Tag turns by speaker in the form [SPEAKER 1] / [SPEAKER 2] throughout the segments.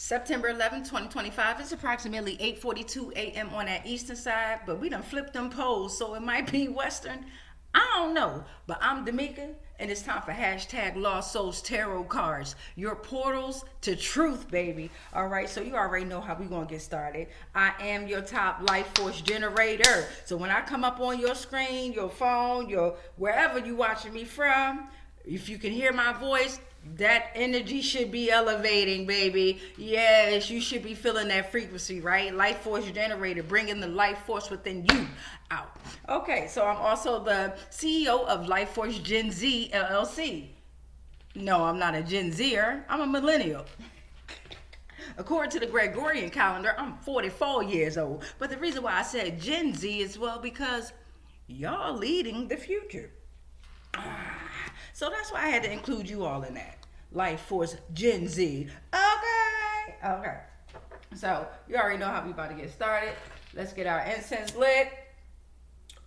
[SPEAKER 1] September 11th, 2025. It's approximately 8:42 a.m. on that eastern side, but we done flipped them poles, so it might be western. I don't know, but I'm D'Amica, and it's time for hashtag Lost Souls Tarot Cards. Your portals to truth, baby. All right, so you already know how we gonna get started. I am your top life force generator. So when I come up on your screen, your phone, your wherever you watching me from, if you can hear my voice, that energy should be elevating, baby. Yes, you should be feeling that frequency, right? Life force generator, bringing the life force within you out. Okay, so I'm also the CEO of Life Force Gen Z LLC. No, I'm not a Gen Zer. I'm a millennial. According to the Gregorian calendar, I'm 44 years old. But the reason why I said Gen Z is, well, because y'all leading the future. So that's why I had to include you all in that. Life Force Gen Z. Okay. So you already know how we about to get started. Let's get our incense lit.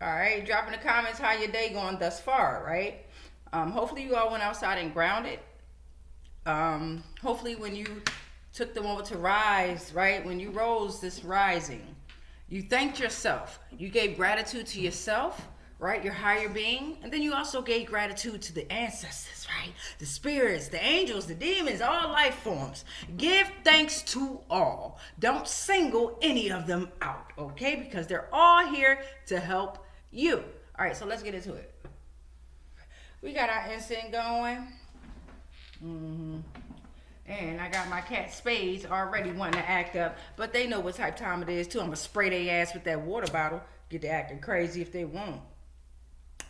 [SPEAKER 1] All right. Drop in the comments how your day going thus far, right? Hopefully you all went outside and grounded. Hopefully when you took the moment to rise, right? When you rose this rising, you thanked yourself. You gave gratitude to yourself, right? Your higher being. And then you also gave gratitude to the ancestors, right? The spirits, the angels, the demons, all life forms. Give thanks to all. Don't single any of them out, okay? Because they're all here to help you. All right, so let's get into it. We got our incense going. And I got my cat Spades already wanting to act up. But they know what type of time it is, too. I'm going to spray their ass with that water bottle. Get to acting crazy if they want.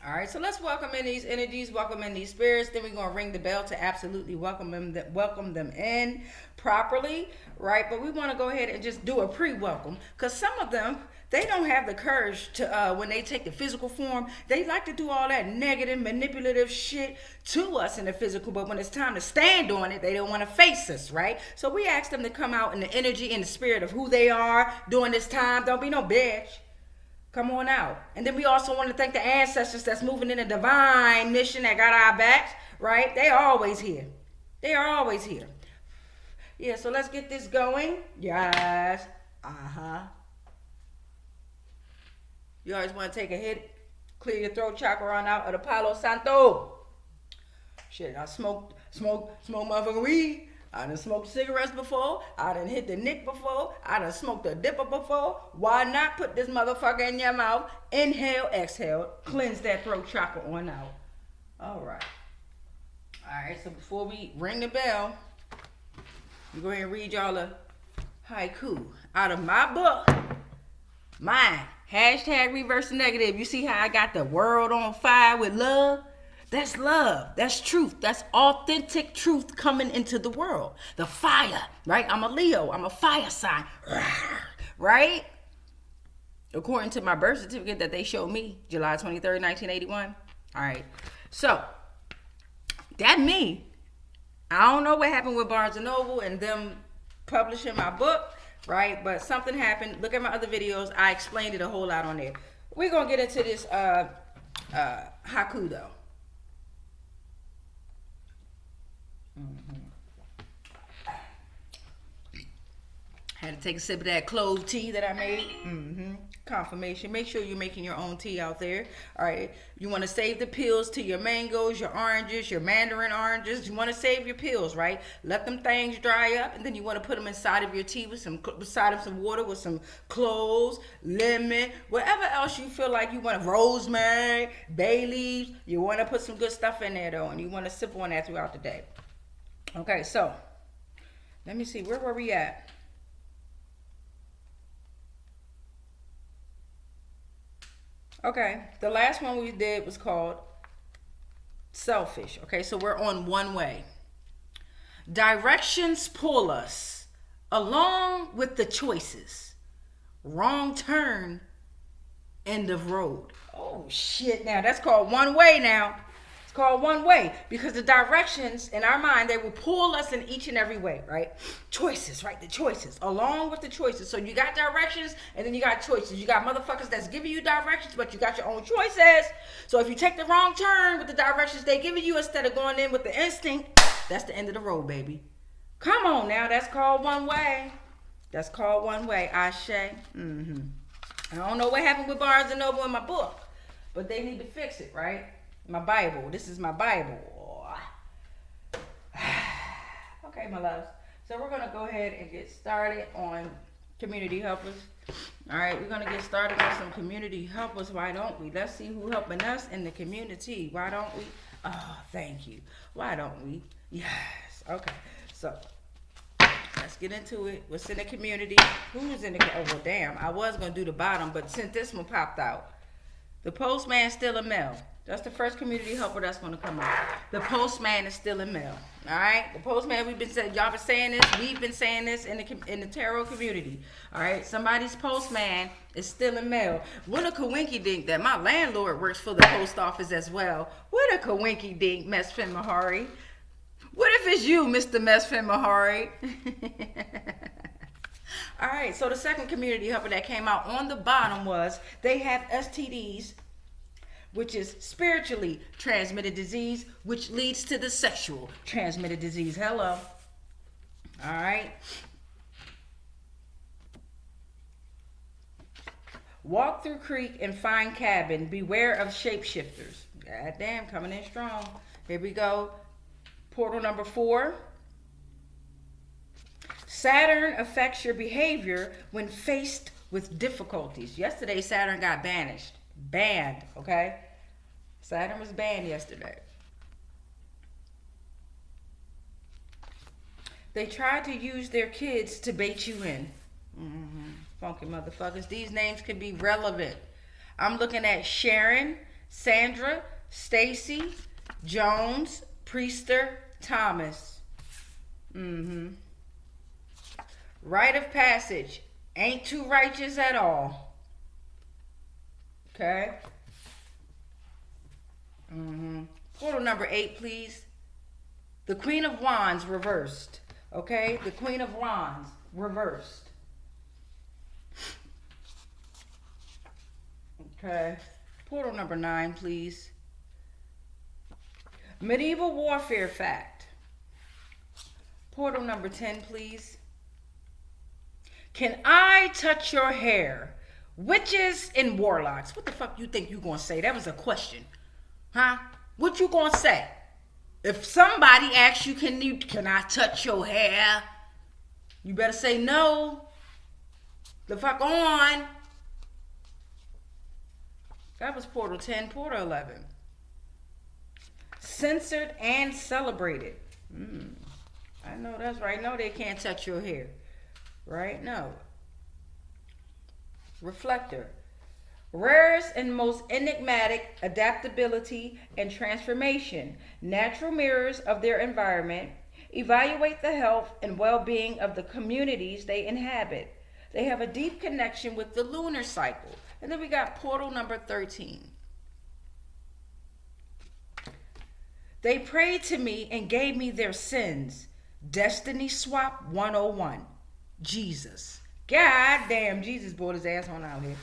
[SPEAKER 1] All right, so let's welcome in these energies, welcome in these spirits. Then we're going to ring the bell to absolutely welcome them in properly, right? But we want to go ahead and just do a pre-welcome because some of them, they don't have the courage to, when they take the physical form, they like to do all that negative, manipulative shit to us in the physical. But when it's time to stand on it, they don't want to face us, right? So we ask them to come out in the energy and the spirit of who they are during this time. Don't be no bitch. Come on out. And then we also want to thank the ancestors that's moving in a divine mission that got our backs, right? They are always here. They are always here. Yeah, so let's get this going. Yes. You always want to take a hit, clear your throat chakra on out of the Palo Santo. Shit, I smoke motherfucking weed. I done smoked cigarettes before. I done hit the nick before. I done smoked a dipper before. Why not put this motherfucker in your mouth? Inhale, exhale. Cleanse that throat chakra on out. All right. All right, so before we ring the bell, I'm going to read y'all a haiku out of my book. Mine. Hashtag reverse the negative. You see how I got the world on fire with love? That's love. That's truth. That's authentic truth coming into the world. The fire, right? I'm a Leo. I'm a fire sign, right? According to my birth certificate that they showed me, July 23rd, 1981. All right. So, that me. I don't know what happened with Barnes & Noble and them publishing my book, right? But something happened. Look at my other videos. I explained it a whole lot on there. We're going to get into this haiku, though. Had to take a sip of that clove tea that I made. Confirmation. Make sure you're making your own tea out there. All right. You want to save the peels to your mangoes, your oranges, your mandarin oranges. You want to save your peels, right? Let them things dry up, and then you want to put them inside of your tea with beside of some water with some cloves, lemon, whatever else you feel like you want. Rosemary, bay leaves. You want to put some good stuff in there though, and you want to sip on that throughout the day. Okay, so let me see. Where were we at? Okay, the last one we did was called selfish. Okay, so we're on one way. Directions pull us along with the choices. Wrong turn, end of road. Oh shit, now that's called one way now. It's called one way because the directions in our mind, they will pull us in each and every way, right? Choices, right? The choices, along with the choices. So you got directions and then you got choices. You got motherfuckers that's giving you directions, but you got your own choices. So if you take the wrong turn with the directions they giving you instead of going in with the instinct, that's the end of the road, baby. Come on now, that's called one way. That's called one way. Ashe. I don't know what happened with Barnes and Noble in my book, but they need to fix it, right? My Bible. This is my Bible. Okay, my loves. So we're gonna go ahead and get started on community helpers. All right, we're gonna get started on some community helpers. Why don't we? Let's see who helping us in the community. Why don't we? Oh, thank you. Why don't we? Yes. Okay. So let's get into it. What's in the community? Who's in the? Oh well, damn. I was gonna do the bottom, but since this one popped out, the postman still a male. That's the first community helper that's gonna come out. The postman is still a male. All right, the postman. We've been saying, y'all been saying this. We've been saying this in the tarot community. All right, somebody's postman is still a male. What a coinky dink that my landlord works for the post office as well. What a coinky dink, Mesfin Mahari. What if it's you, Mr. Mesfin Mahari? All right, so the second community helper that came out on the bottom was they have STDs, which is spiritually transmitted disease, which leads to the sexual transmitted disease. Hello. All right. Walk through creek and find cabin. Beware of shapeshifters. God damn, coming in strong. Here we go. Portal number 4. Saturn affects your behavior when faced with difficulties. Yesterday, Saturn got banished. Banned, okay? Saturn was banned yesterday. They tried to use their kids to bait you in. Funky motherfuckers. These names could be relevant. I'm looking at Sharon, Sandra, Stacy, Jones, Priester, Thomas. Rite of passage. Ain't too righteous at all. Okay. Portal number 8, please. The Queen of Wands reversed. Okay. The Queen of Wands reversed. Okay. Portal number 9, please. Medieval warfare fact. Portal number 10, please. Can I touch your hair? Witches and warlocks. What the fuck you think you gonna say? That was a question. Huh? What you gonna say? If somebody asks you, can I touch your hair? You better say no. The fuck on. That was portal 10, portal 11. Censored and celebrated. I know that's right. No, they can't touch your hair. Right? No. Reflector. Rarest and most enigmatic adaptability and transformation. Natural mirrors of their environment. Evaluate the health and well-being of the communities they inhabit. They have a deep connection with the lunar cycle. And then we got portal number 13. They prayed to me and gave me their sins. Destiny Swap 101. Jesus. God damn, Jesus brought his ass on out here.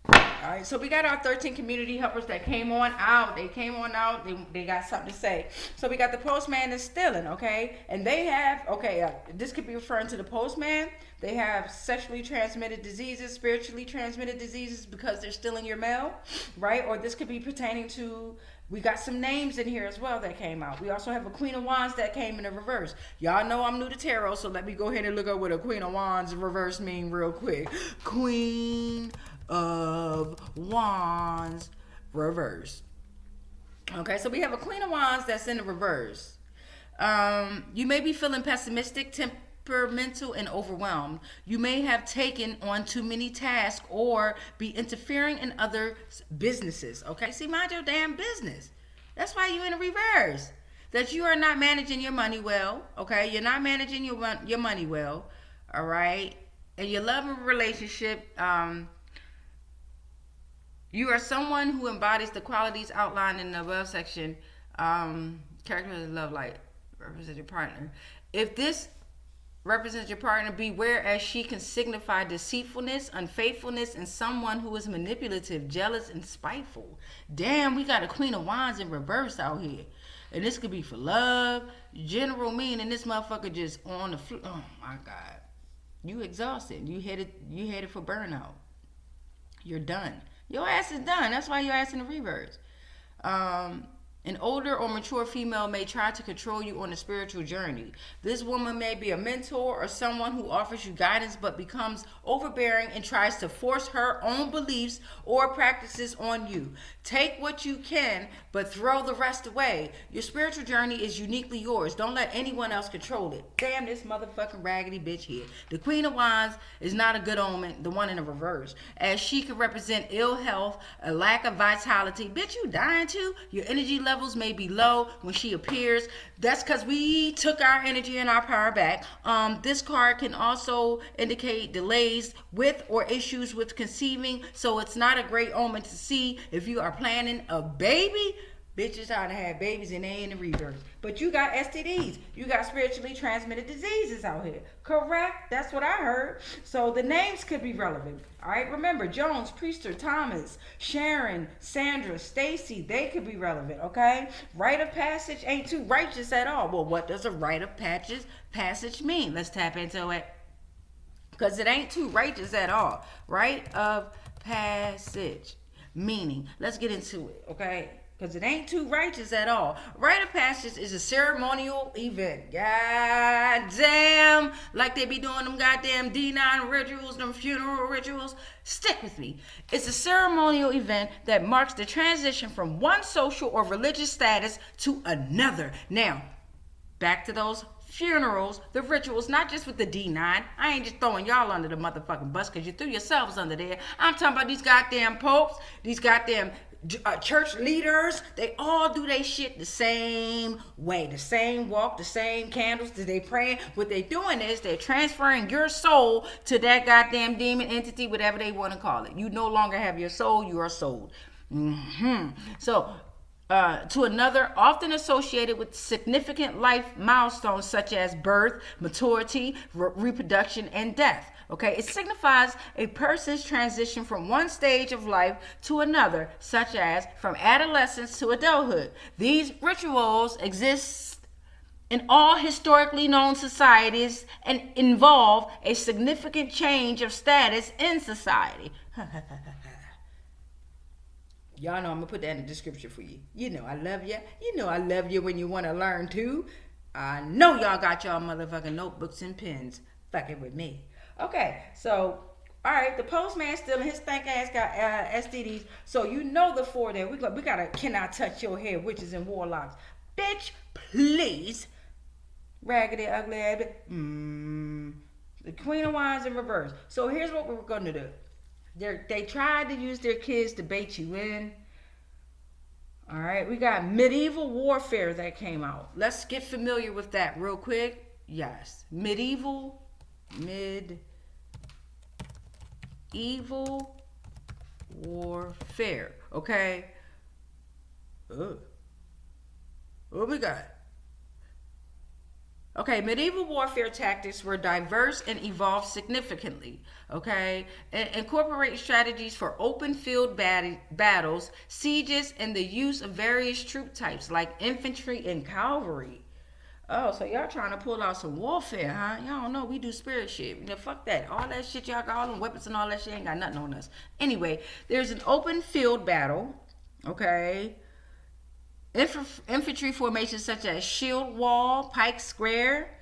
[SPEAKER 1] All right, so we got our 13 community helpers that came on out. They came on out. They got something to say. So we got the postman that's stealing, okay? And they have, this could be referring to the postman. They have sexually transmitted diseases, spiritually transmitted diseases because they're stealing your mail, right? Or this could be pertaining to, we got some names in here as well that came out. We also have a Queen of Wands that came in the reverse. Y'all know I'm new to tarot, so let me go ahead and look up what a Queen of Wands reverse mean real quick. Queen of Wands reverse. Okay, so we have a Queen of Wands that's in the reverse. You may be feeling pessimistic, temperamental, and overwhelmed. You may have taken on too many tasks or be interfering in other businesses. Okay, see, mind your damn business. That's why you're in the reverse. That you are not managing your money well. Okay, you're not managing your money well. All right, and your love and relationship. You are someone who embodies the qualities outlined in the above section. Character of love light represents your partner. If this represents your partner, beware, as she can signify deceitfulness, unfaithfulness, and someone who is manipulative, jealous, and spiteful. Damn, we got a Queen of Wands in reverse out here. And this could be for love, general meaning. This motherfucker just on the floor. Oh my God. You exhausted. You headed for burnout. You're done. Your ass is done. That's why your ass in the reverse. An older or mature female may try to control you on a spiritual journey. This woman may be a mentor or someone who offers you guidance but becomes overbearing and tries to force her own beliefs or practices on you. Take what you can, but throw the rest away. Your spiritual journey is uniquely yours. Don't let anyone else control it. Damn this motherfucking raggedy bitch here. The Queen of Wands is not a good omen, the one in the reverse, as she could represent ill health, a lack of vitality. Bitch, you dying too? Your energy levels may be low when she appears. That's because we took our energy and our power back. This card can also indicate delays with or issues with conceiving, so it's not a great omen to see if you are planning a baby. Bitches trying to have babies and they in the reverse. But you got STDs. You got spiritually transmitted diseases out here. Correct? That's what I heard. So the names could be relevant. All right. Remember, Jones, Priester, Thomas, Sharon, Sandra, Stacy, they could be relevant. Okay. Rite of passage ain't too righteous at all. Well, what does a rite of passage mean? Let's tap into it. Because it ain't too righteous at all. Rite of passage. Meaning, let's get into it. Okay. Because it ain't too righteous at all. Rite of passage is a ceremonial event. God damn. Like they be doing them goddamn D9 rituals, them funeral rituals. Stick with me. It's a ceremonial event that marks the transition from one social or religious status to another. Now, back to those funerals, the rituals, not just with the D9. I ain't just throwing y'all under the motherfucking bus because you threw yourselves under there. I'm talking about these goddamn popes, these goddamn church leaders. They all do they shit the same way, the same walk, the same candles that they praying. What they doing is they're transferring your soul to that goddamn demon entity, whatever they want to call it. You no longer have your soul, you are sold. So to another, often associated with significant life milestones such as birth, maturity, reproduction, and death. Okay, it signifies a person's transition from one stage of life to another, such as from adolescence to adulthood. These rituals exist in all historically known societies and involve a significant change of status in society. Y'all know I'm gonna put that in the description for you. You know I love you. You know I love you when you want to learn too. I know y'all got y'all motherfucking notebooks and pens. Fucking with me. Okay, so all right, the postman still in his stank ass got STDs. So you know the four there. We gotta cannot touch your hair, witches and warlocks. Bitch, please. Raggedy, ugly ass. The Queen of Wands in reverse. So here's what we're gonna do. They tried to use their kids to bait you in. All right, we got medieval warfare that came out. Let's get familiar with that real quick. Yes, medieval warfare. Okay. What we got? Okay, medieval warfare tactics were diverse and evolved significantly. Okay, incorporate strategies for open field battles, sieges, and the use of various troop types like infantry and cavalry. Oh, so y'all trying to pull out some warfare, huh? Y'all don't know we do spirit shit. You know, fuck that. All that shit y'all got, all them weapons and all that shit ain't got nothing on us. Anyway, there's an open field battle. Okay. Infantry formations such as shield wall, pike square,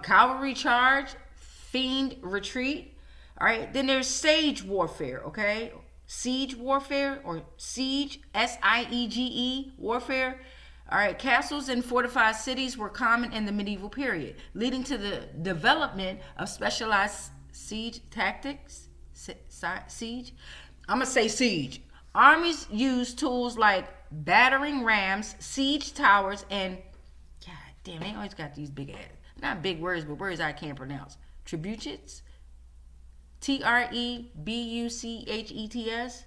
[SPEAKER 1] cavalry charge, fiend retreat. All right. Then there's siege warfare. Okay. Siege warfare or siege, siege warfare. All right, castles and fortified cities were common in the medieval period, leading to the development of specialized siege tactics. Siege? I'm going to say siege. Armies used tools like battering rams, siege towers, and God damn, they always got these big ass, not big words, but words I can't pronounce. Trebuchets? Trebuchets?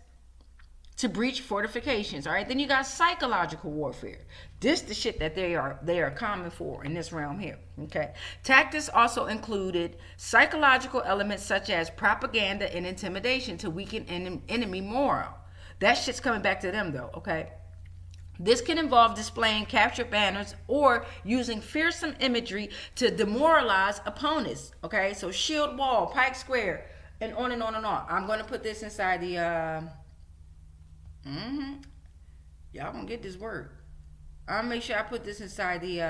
[SPEAKER 1] To breach fortifications. All right, then you got psychological warfare. This the shit that they are common for in this realm here. Okay, tactics also included psychological elements such as propaganda and intimidation to weaken enemy morale. That shit's coming back to them though. Okay, This can involve displaying captured banners or using fearsome imagery to demoralize opponents. Okay, so shield wall, pike square, and on and on and on. I'm going to put this inside the y'all gonna get this word. I'll make sure I put this inside the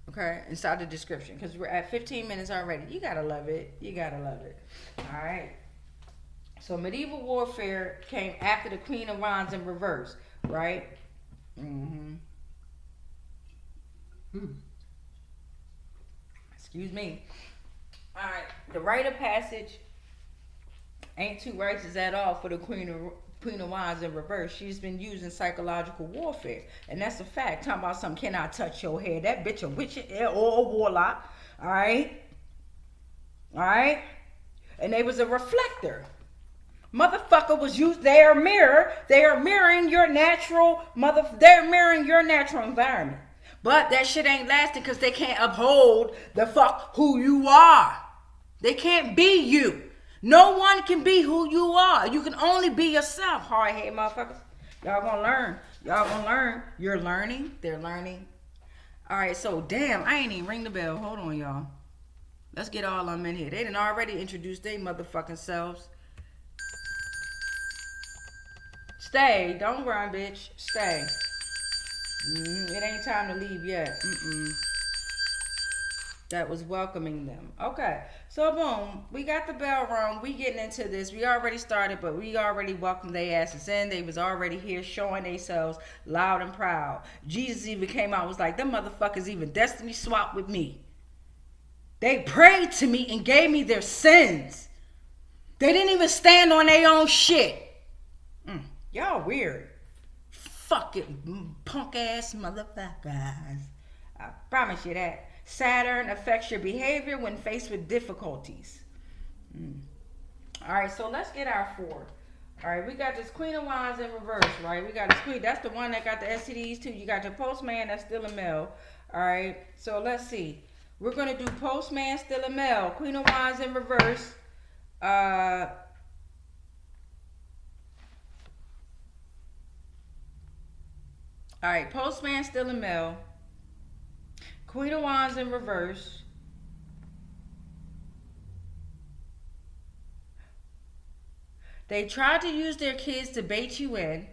[SPEAKER 1] okay, inside the description, because we're at 15 minutes already. You gotta love it. You gotta love it. All right. So medieval warfare came after the Queen of Wands in reverse, right? Excuse me. All right. The rite of passage ain't too righteous at all for the Queen of Wands in reverse. She's been using psychological warfare, and that's a fact. Talking about something cannot touch your hair. That bitch a witch or a warlock. All right. And they was a reflector. Motherfucker was used. They are mirror. They are mirroring your natural They're mirroring your natural environment. But that shit ain't lasting because they can't uphold the fuck who you are. They can't be you. No one can be who you are. You can only be yourself, hard-headed motherfuckers. Y'all gonna learn. Y'all gonna learn. You're learning. They're learning. All right, so damn, I ain't even ring the bell. Hold on, y'all. Let's get all of them in here. They done already introduced their motherfucking selves. Stay. Don't run, bitch. Stay. It ain't time to leave yet. That was welcoming them. Okay, so boom, we got the bell rung. We getting into this. We already started, but we already welcomed their asses in. They was already here showing themselves loud and proud. Jesus even came out and was like, them motherfuckers even destiny swapped with me. They prayed to me and gave me their sins. They didn't even stand on their own shit. Y'all weird. Fucking punk ass motherfuckers. I promise you that. Saturn affects your behavior when faced with difficulties. All right, so let's get our 4. All right, we got this Queen of Wands in reverse, right? We got this Queen. That's the one that got the STDs too. You got the Postman that's still a male. All right, so let's see. We're going to do Postman still a male. Queen of Wands in reverse. All right, Postman still a male. Queen of Wands in reverse. They tried to use their kids to bait you in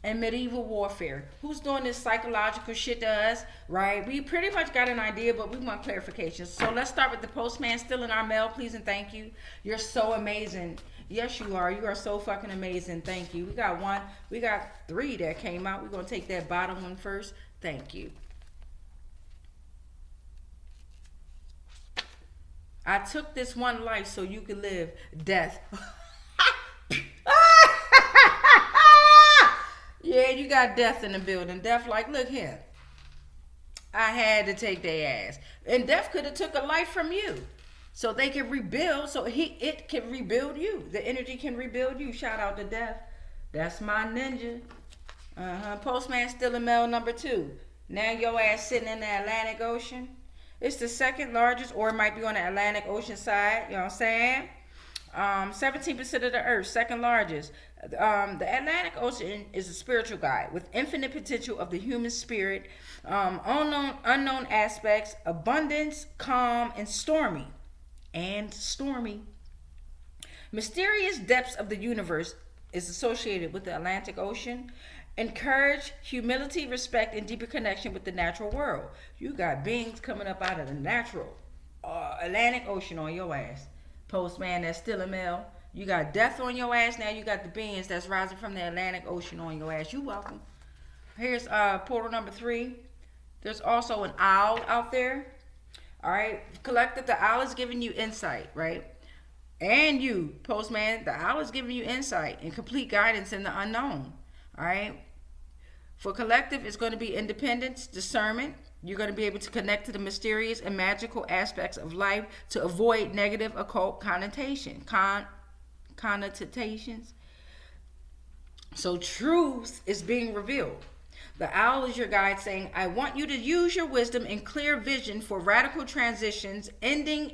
[SPEAKER 1] medieval warfare. Who's doing this psychological shit to us, right? We pretty much got an idea, but we want clarification. So let's start with the Postman still in our mail, please and thank you. You're so amazing. Yes, you are. You are so fucking amazing. Thank you. We got 1. We got 3 that came out. We're going to take that bottom one first. Thank you. I took this one life so you could live. Death. Yeah, you got death in the building. Death like, look here. I had to take their ass. And death could have took a life from you. So they can rebuild. So it can rebuild you. The energy can rebuild you. Shout out to death. That's my ninja. Postman still in male number 2. Now your ass sitting in the Atlantic Ocean. It's the second largest, or it might be on the Atlantic Ocean side. You know what I'm saying? 17% of the Earth, second largest. The Atlantic Ocean is a spiritual guide with infinite potential of the human spirit, unknown aspects, abundance, calm, and stormy. Mysterious depths of the universe is associated with the Atlantic Ocean. Encourage humility, respect, and deeper connection with the natural world. You got beings coming up out of the natural Atlantic Ocean on your ass. Postman that's still a male. You got death on your ass. Now you got the beings that's rising from the Atlantic Ocean on your ass. You welcome. Here's portal number 3. There's also an owl out there. All right. Collective, the owl is giving you insight, right? And you, Postman, the owl is giving you insight and complete guidance in the unknown. All right. For collective, it's going to be independence, discernment. You're going to be able to connect to the mysterious and magical aspects of life to avoid negative occult connotations. So truth is being revealed. The owl is your guide saying, I want you to use your wisdom and clear vision for radical transitions, ending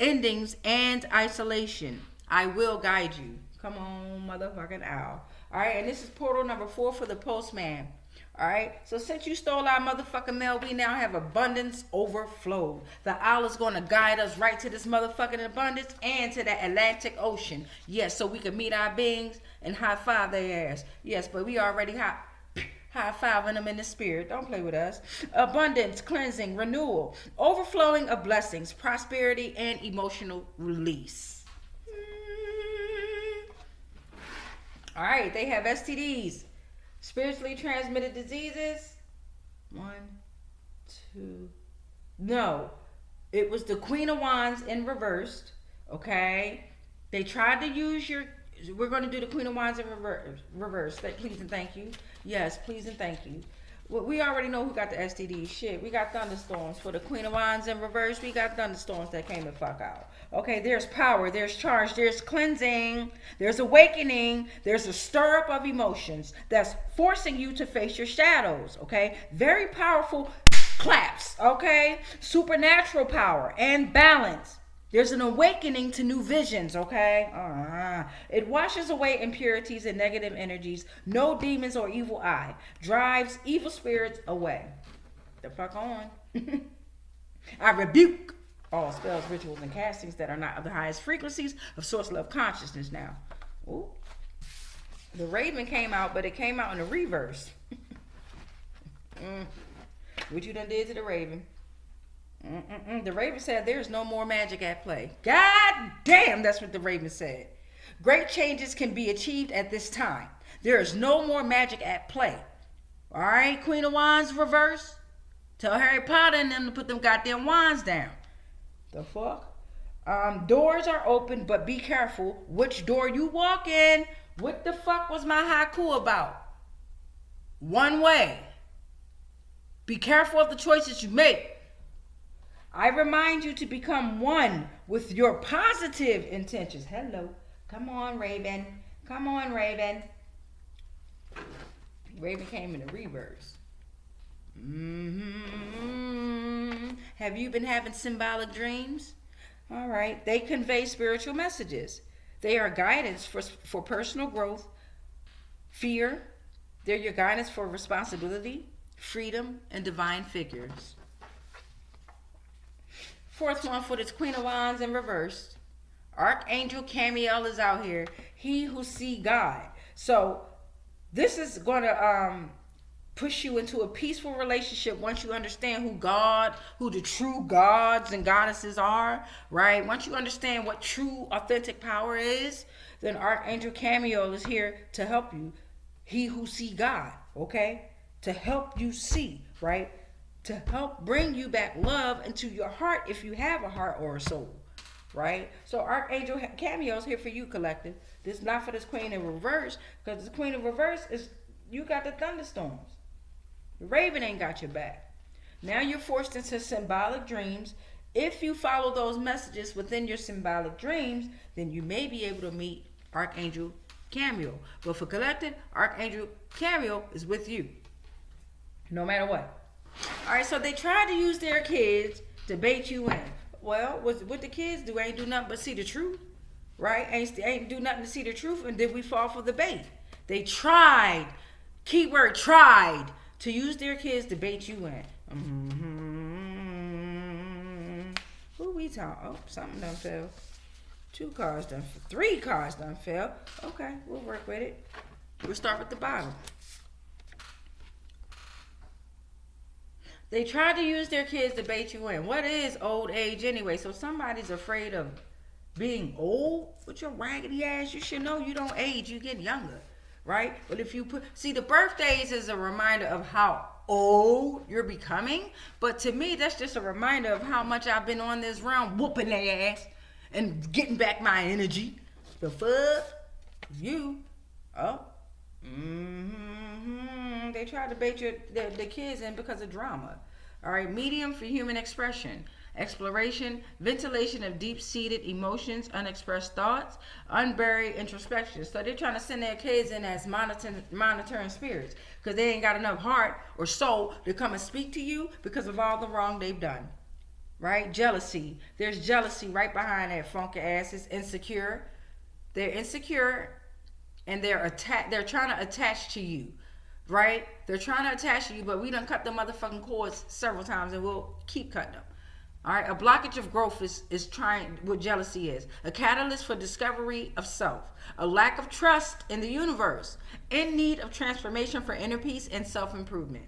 [SPEAKER 1] endings, and isolation. I will guide you. Come on, motherfucking owl. All right, and this is portal number 4 for the postman. All right, so since you stole our motherfucking mail, we now have abundance overflow. The owl is going to guide us right to this motherfucking abundance and to the Atlantic Ocean. Yes, so we can meet our beings and high five their ass. Yes, but we already high fiving them in the spirit. Don't play with us. Abundance, cleansing, renewal, overflowing of blessings, prosperity, and emotional release. All right, they have STDs. Spiritually transmitted diseases. 1, 2. No. It was the Queen of Wands in reversed. Okay. They tried to use your. We're going to do the Queen of Wands in reverse. Please and thank you. Yes, please and thank you. Well, we already know who got the STD. Shit, we got thunderstorms. For the Queen of Wands in reverse, we got thunderstorms that came the fuck out. Okay, there's power, there's charge, there's cleansing, there's awakening, there's a stir up of emotions that's forcing you to face your shadows. Okay, very powerful claps. Okay, supernatural power and balance. There's an awakening to new visions, okay? It washes away impurities and negative energies. No demons or evil eye. Drives evil spirits away. The fuck on. I rebuke all spells, rituals, and castings that are not of the highest frequencies of source love consciousness now. Ooh. The raven came out, but it came out in the reverse. What you done did to the raven? The raven said there's no more magic at play. God damn, that's what the raven said. Great changes can be achieved at this time. There is no more magic at play. All right, Queen of Wands reverse. Tell Harry Potter and them to put them goddamn wands down. The fuck? Doors are open, but be careful which door you walk in. What the fuck was my haiku about? One way. Be careful of the choices you make. I remind you to become one with your positive intentions. Hello. Come on, Raven. Come on, Raven. Raven came in the reverse. Have you been having symbolic dreams? All right. They convey spiritual messages. They are guidance for personal growth, fear. They're your guidance for responsibility, freedom, and divine figures. Fourth one for this Queen of Wands in reverse. Archangel Camiel is out here. He who see God. So this is going to push you into a peaceful relationship once you understand who the true gods and goddesses are, right? Once you understand what true authentic power is, then Archangel Camiel is here to help you. He who see God, okay? To help you see, right? To help bring you back love into your heart if you have a heart or a soul, right? So Archangel Cameo is here for you, collective. This is not for this Queen in reverse, because this Queen in reverse is, you got the thunderstorms. The Raven ain't got your back. Now you're forced into symbolic dreams. If you follow those messages within your symbolic dreams, then you may be able to meet Archangel Cameo. But for collective, Archangel Cameo is with you, no matter what. All right, so they tried to use their kids to bait you in. Well, what the kids do ain't do nothing but see the truth, right? Ain't do nothing to see the truth, and did we fall for the bait? They tried, keyword tried, to use their kids to bait you in. Who we talking? Oh, something done fell. 2 cards done, 3 cards done fell. Okay, we'll work with it. We'll start with the bottom. They tried to use their kids to bait you in. What is old age anyway? So somebody's afraid of being old with your raggedy ass. You should know you don't age, you get younger, right? But if you see, the birthdays is a reminder of how old you're becoming. But to me, that's just a reminder of how much I've been on this round whooping their ass and getting back my energy. The fuck? You. Oh. They tried to bait the kids in because of drama. All right, medium for human expression, exploration, ventilation of deep-seated emotions, unexpressed thoughts, unburied introspection. So they're trying to send their kids in as monitoring spirits because they ain't got enough heart or soul to come and speak to you because of all the wrong they've done. right? Jealousy. There's jealousy right behind that funky ass. It's insecure. They're insecure, and they're trying to attach to you, right? They're trying to attach to you, but we done cut the motherfucking cords several times, and we'll keep cutting them. All right, a blockage of growth is trying what jealousy is. A catalyst for discovery of self. A lack of trust in the universe. In need of transformation for inner peace and self-improvement.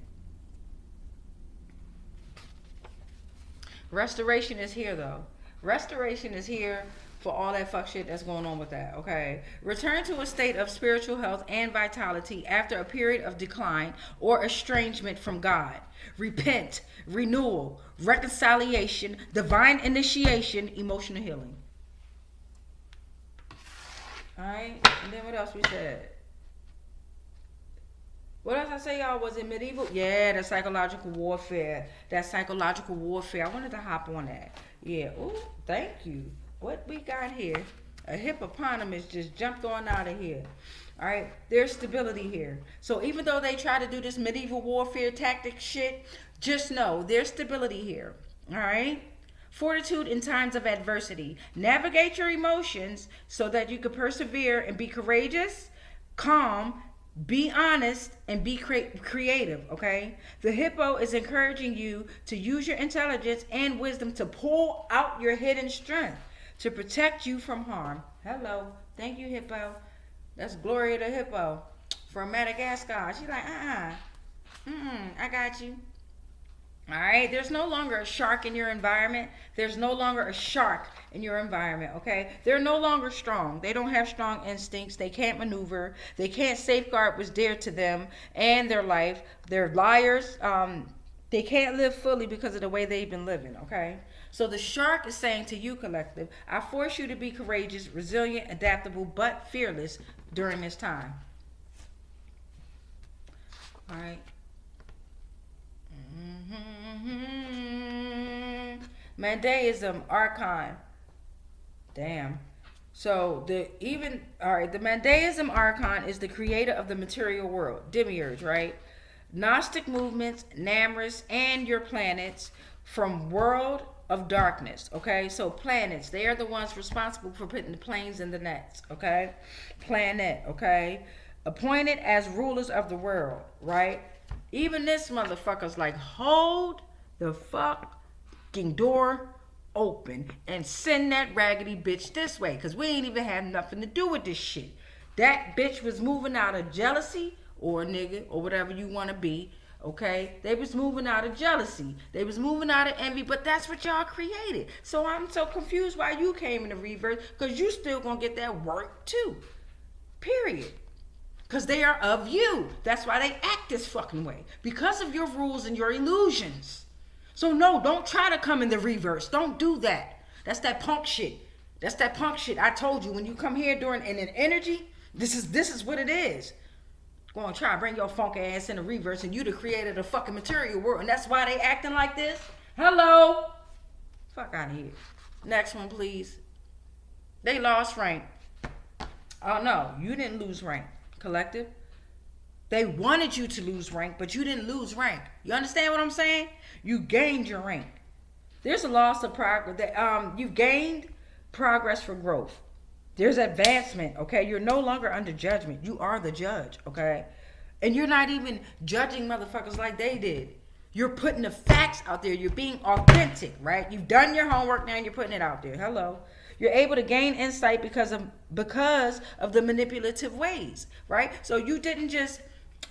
[SPEAKER 1] Restoration is here though. Restoration is here for all that fuck shit that's going on with that, okay? Return to a state of spiritual health and vitality after a period of decline or estrangement from God. Repent, renewal, reconciliation, divine initiation, emotional healing. Alright, and then what else we said? What else I say, y'all? Was it medieval? Yeah, the psychological warfare. That psychological warfare. I wanted to hop on that. Yeah. Ooh, thank you. What we got here? A hippopotamus just jumped on out of here. All right. There's stability here. So even though they try to do this medieval warfare tactic shit, just know there's stability here. All right. Fortitude in times of adversity. Navigate your emotions so that you can persevere and be courageous, calm, be honest, and be creative, okay? The hippo is encouraging you to use your intelligence and wisdom to pull out your hidden strength to protect you from harm. Hello. Thank you, hippo. That's Gloria the hippo from Madagascar. She's like, I got you. All right, there's no longer a shark in your environment. There's no longer a shark in your environment, okay? They're no longer strong. They don't have strong instincts. They can't maneuver. They can't safeguard what's dear to them and their life. They're liars. They can't live fully because of the way they've been living, okay? So the shark is saying to you, collective, I force you to be courageous, resilient, adaptable, but fearless during this time. All right. Mandaism archon. Damn. So the Mandaism archon is the creator of the material world, demiurge, right? Gnostic movements, Namrus, and your planets from world of darkness. Okay, so planets, they are the ones responsible for putting the planes in the nets. Okay, planet. Okay, appointed as rulers of the world, right? Even this motherfucker's like, hold the fucking door open and send that raggedy bitch this way, because we ain't even have nothing to do with this shit. That bitch was moving out of jealousy, or a nigga, or whatever you want to be, okay? They was moving out of jealousy. They was moving out of envy, but that's what y'all created. So I'm so confused why you came in the reverse, because you still gonna get that work too, period. Because they are of you. That's why they act this fucking way. Because of your rules and your illusions. So no, don't try to come in the reverse. Don't do that. That's that punk shit. That's that punk shit. I told you, when you come here during an energy, this is what it is. Go on, try to bring your funk ass in the reverse, and you the creator of the fucking material world, and that's why they acting like this? Hello? Fuck out of here. Next one, please. They lost rank. Oh no, you didn't lose rank. Collective, they wanted you to lose rank, but you didn't lose rank. You understand what I'm saying? You gained your rank. There's a loss of progress. You've gained progress for growth. There's advancement. Okay, you're no longer under judgment. You are the judge. Okay, and you're not even judging motherfuckers like they did. You're putting the facts out there. You're being authentic, right? You've done your homework, now and you're putting it out there. Hello. You're able to gain insight because of the manipulative ways, right? So you didn't just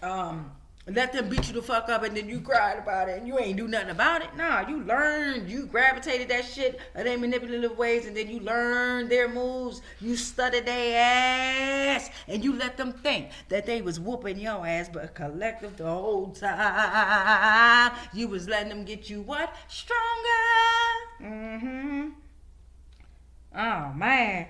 [SPEAKER 1] let them beat you the fuck up and then you cried about it and you ain't do nothing about it. Nah, you learned, you gravitated that shit of their manipulative ways, and then you learned their moves. You studied their ass and you let them think that they was whooping your ass, but collective the whole time you was letting them get you what? Stronger. Oh man.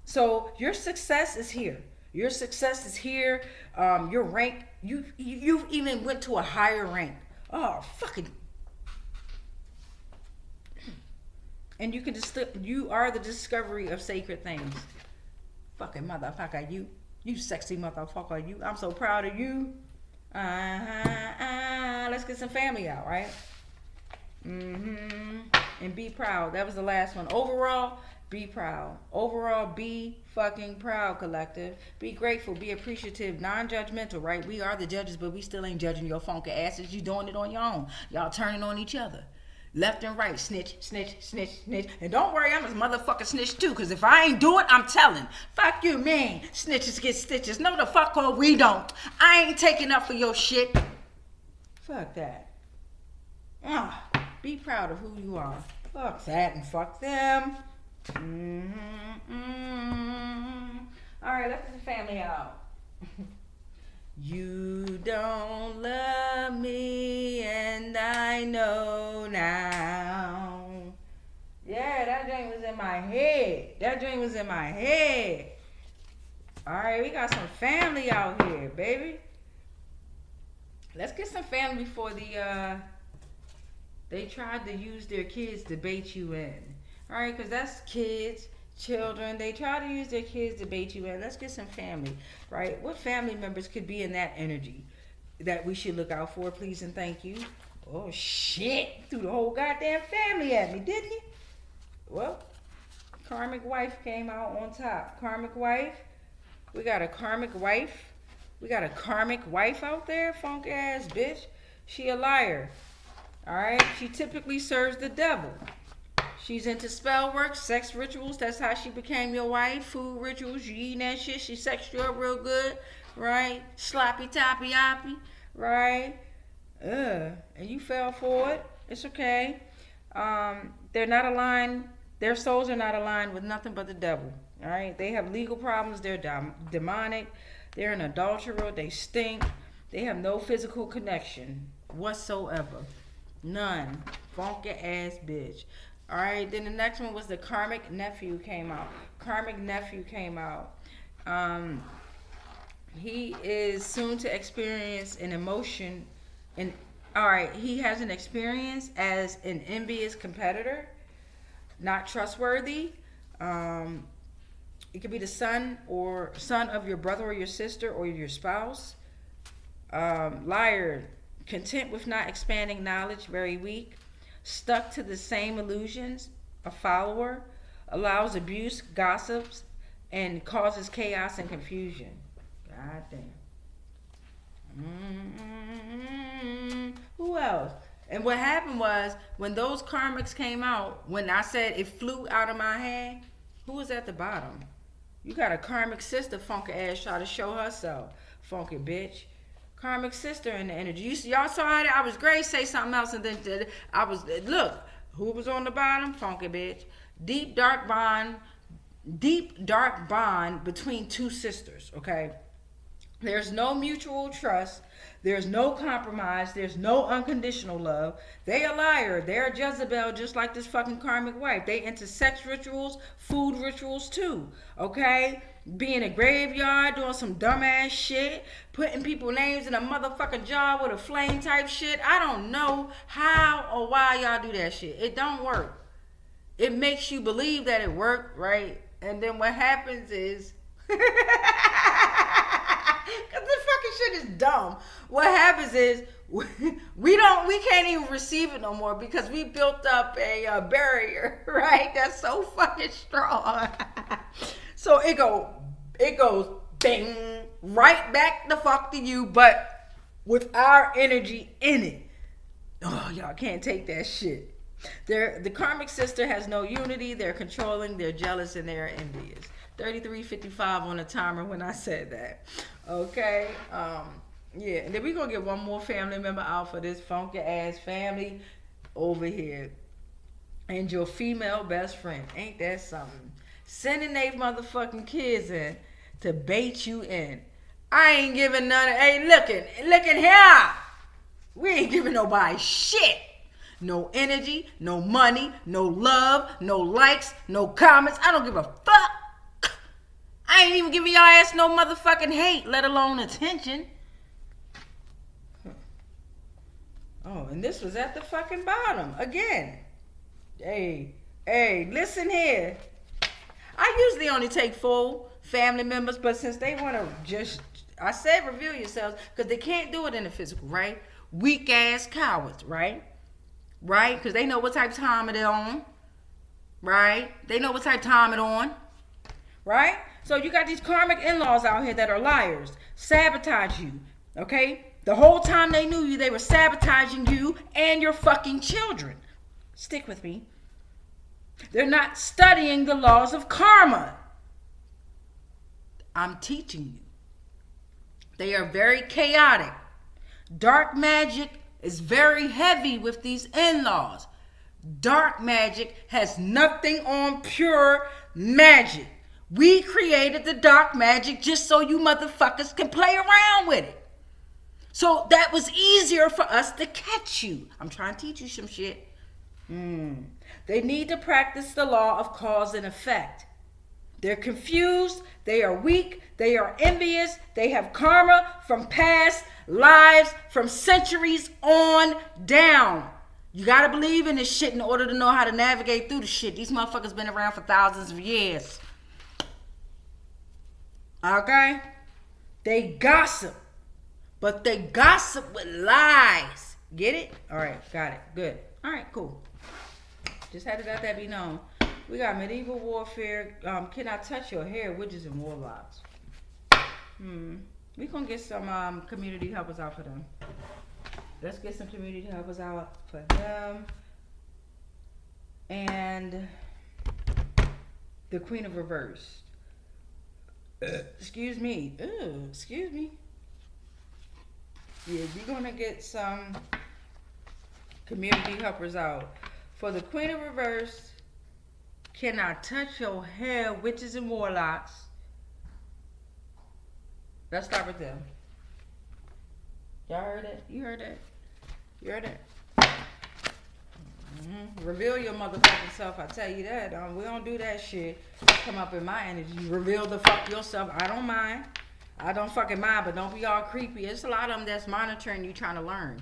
[SPEAKER 1] So your success is here. Your success is here. Your rank, you even went to a higher rank. Oh fucking. And you can you are the discovery of sacred things. Fucking motherfucker, you sexy motherfucker, you. I'm so proud of you. Let's get some family out, right? And be proud. That was the last one. Overall, be proud. Overall, be fucking proud, collective. Be grateful. Be appreciative. Non-judgmental, right? We are the judges, but we still ain't judging your funky asses. You doing it on your own. Y'all turning on each other. Left and right. Snitch, snitch, snitch, snitch. And don't worry, I'm a motherfucking snitch too. Because if I ain't do it, I'm telling. Fuck you, man. Snitches get stitches. No, the fuck or we don't. I ain't taking up for your shit. Fuck that. Be proud of who you are. Fuck that and fuck them. Alright, let's get the family out. You don't love me and I know now. Yeah, that dream was in my head. Alright, we got some family out here, baby. Let's get some family before they tried to use their kids to bait you in. All right, because that's kids, children. They try to use their kids to bait you in. Let's get some family, right? What family members could be in that energy that we should look out for, please and thank you? Oh, shit. Threw the whole goddamn family at me, didn't you? Well, Karmic wife came out on top. Karmic wife. We got a karmic wife. We got a karmic wife out there, funk ass bitch. She a liar. Alright? She typically serves the devil. She's into spell work, sex rituals. That's how she became your wife. Food rituals. You eating that shit. She sexed you up real good. Right? Sloppy toppy oppy. Right? And you fell for it. It's okay. They're not aligned. Their souls are not aligned with nothing but the devil. Alright? They have legal problems. They're demonic. They're an adulterer. They stink. They have no physical connection whatsoever. None. Funky ass bitch. Alright, then the next one was the Karmic Nephew came out. Karmic Nephew came out. He is soon to experience an emotion. Alright, he has an experience as an envious competitor. Not trustworthy. It could be the son of your brother or your sister or your spouse. Liar. Content with not expanding knowledge, very weak. Stuck to the same illusions, a follower. Allows abuse, gossips, and causes chaos and confusion. God damn. Who else? And what happened was, when those karmics came out, when I said it flew out of my hand, who was at the bottom? You got a karmic sister, funky ass, try to show herself. Funky bitch. Karmic sister in the energy. Y'all saw how I was great, say something else, and then I was, look, who was on the bottom? Funky bitch. Deep dark bond between two sisters, okay? There's no mutual trust. There's no compromise. There's no unconditional love. They a liar. They're a Jezebel, just like this fucking karmic wife. They into sex rituals, food rituals too, okay? Be in a graveyard doing some dumbass shit, putting people's names in a motherfucking jar with a flame type shit. I don't know how or why y'all do that shit. It don't work. It makes you believe that it worked, right? And then what happens is, because this fucking shit is dumb. What happens is we can't even receive it no more because we built up a barrier, right? That's so fucking strong. So it goes bing right back the fuck to you, but with our energy in it. Oh, y'all can't take that shit. The karmic sister has no unity. They're controlling, they're jealous, and they're envious. 33:55 on the timer when I said that. Okay. Yeah, and then we're gonna get one more family member out for this funky ass family over here. And your female best friend. Ain't that something? Sending they motherfucking kids in to bait you in. I ain't giving none of, hey, looking here. We ain't giving nobody shit. No energy, no money, no love, no likes, no comments. I don't give a fuck. I ain't even giving y'all ass no motherfucking hate, let alone attention. Oh, and this was at the fucking bottom again. Hey, listen here. I usually only take full family members, but since they want to just, I said reveal yourselves, because they can't do it in the physical, right? Weak ass cowards, right? right? Because they know what type of time it on, right? They know what type of time it on, right? So you got these karmic in-laws out here that are liars, sabotage you, okay? The whole time they knew you, they were sabotaging you and your fucking children. Stick with me. They're not studying the laws of karma. I'm teaching you. They are very chaotic. Dark magic is very heavy with these in-laws. Dark magic has nothing on pure magic. We created the dark magic just so you motherfuckers can play around with it. So that was easier for us to catch you. I'm trying to teach you some shit. They need to practice the law of cause and effect. They're confused, they are weak, they are envious, they have karma from past lives, from centuries on down. You gotta believe in this shit in order to know how to navigate through the shit. These motherfuckers been around for thousands of years. Okay? They gossip, but they gossip with lies. Get it? All right, got it. Good. All right, cool. Just had to let that be known. We got medieval warfare. Can I touch your hair? Witches and warlocks. We gonna get some community helpers out for them. Let's get some community helpers out for them. And the Queen of Reverse. Excuse me. Excuse me. Yeah, we're gonna get some community helpers out. For the Queen of Reverse, can I touch your hair, witches and warlocks? Let's start with them. Y'all heard it? You heard it? You heard it? Reveal your motherfucking self, I tell you that. We don't do that shit. Come up in my energy. Reveal the fuck yourself. I don't mind. I don't fucking mind, but don't be all creepy. It's a lot of them that's monitoring you trying to learn.